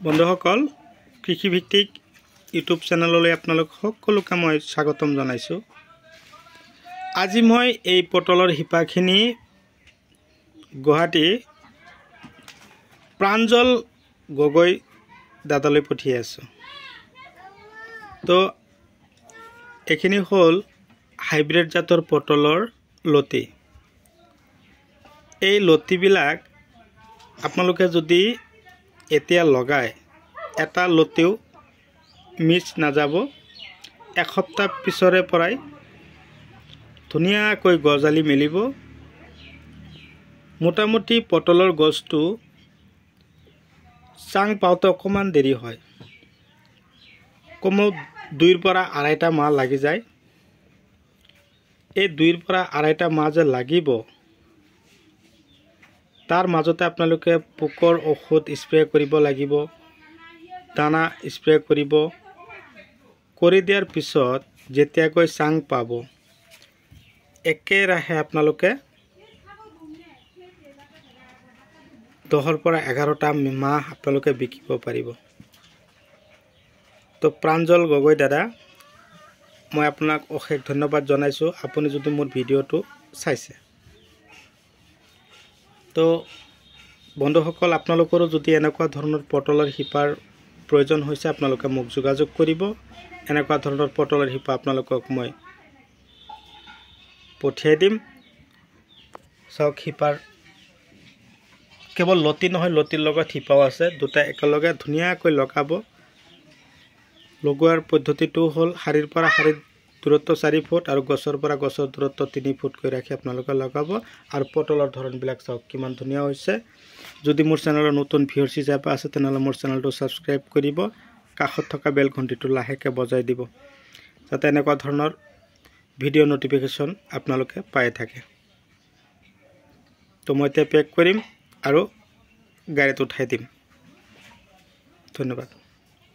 বন্ধুসকল কৃষিভিত্তিক ইউটিউব চেনেললৈ আপোনালোক সকলোকে মই স্বাগতম জনাইছো। আজি মই এই পটলৰ হিপাখিনি গুৱাহাটী প্ৰাঞ্জল গগৈ দাদালৈ পঠিয়াই আছো। তো এখিনি হল হাইব্ৰিড জাতৰ পটলৰ লতি। এই লতিবিলাক আপোনালোকে যদি এতিয়া লগায় এটা লতিও মিছ নাযাব। এসপ্তাহ পিছৰে পৰাই ধুনীয়াকৈ গজালি মেলিব। মোটামুটি পটলৰ গছটো চাং পাওঁতে অকমান দেৰি হয়, কমেও 2 পৰা 2.5 মাহ লাগি যায়। এই 2 পৰা 2.5 মাহ যে লাগিব, তাৰ মাজতে আপোনালোকে পোকৰ ঔষধ স্প্ৰে কৰিব লাগিব, দানা স্প্ৰে কৰিব। কৰি দিয়াৰ পিছত যেতিয়াকৈ চাং পাব, একেৰাহে আপোনালোকে 10 পৰা 11টা মাহ আপোনালোকে বিকিব পাৰিব। তো প্ৰাঞ্জল গগৈ দাদা, মই আপোনাক অশেষ ধন্যবাদ জনাইছো আপুনি যদি মোৰ ভিডিঅ'টো চাইছে। তো বন্ধুসকল, আপোনালোকৰো যদি এনেকুৱা ধৰণৰ পটলৰ হিপাৰ প্ৰয়োজন হৈছে আপোনালোকে মোক যোগাযোগ কৰিব। এনেকুৱা ধৰণৰ পটলৰ হিপা আপোনালোকক মই পঠিয়াই দিম। চাওক, হিপাৰ কেৱল লতি নহয়, লতিৰ লগত হিপাও আছে, দুটা একেলগে ধুনীয়াকৈ লগাব। লগোৱাৰ পদ্ধতিটো হ'ল শাৰীৰ পৰা শাৰীৰ দূৰত্ব 4 ফুট আৰু গছৰ পৰা গছৰ দূৰত্ব 3 ফুটকৈ ৰাখি আপোনালোকে লগাব। আৰু পটলৰ ধৰণবিলাক চাওক কিমান ধুনীয়া হৈছে। যদি মোৰ চেনেলৰ নতুন ভিউয়াৰ্ছ হিচাপে আছে তেনেহ'লে মোৰ চেনেলটো ছাবস্ক্ৰাইব কৰিব, কাষত থকা বেল ঘণ্টিটো লাহেকৈ বজাই দিব, যাতে এনেকুৱা ধৰণৰ ভিডিঅ' নটিফিকেশ্যন আপোনালোকে পাই থাকে। তো মই এতিয়া পেক কৰিম আৰু গাড়ীত উঠাই দিম। ধন্যবাদ।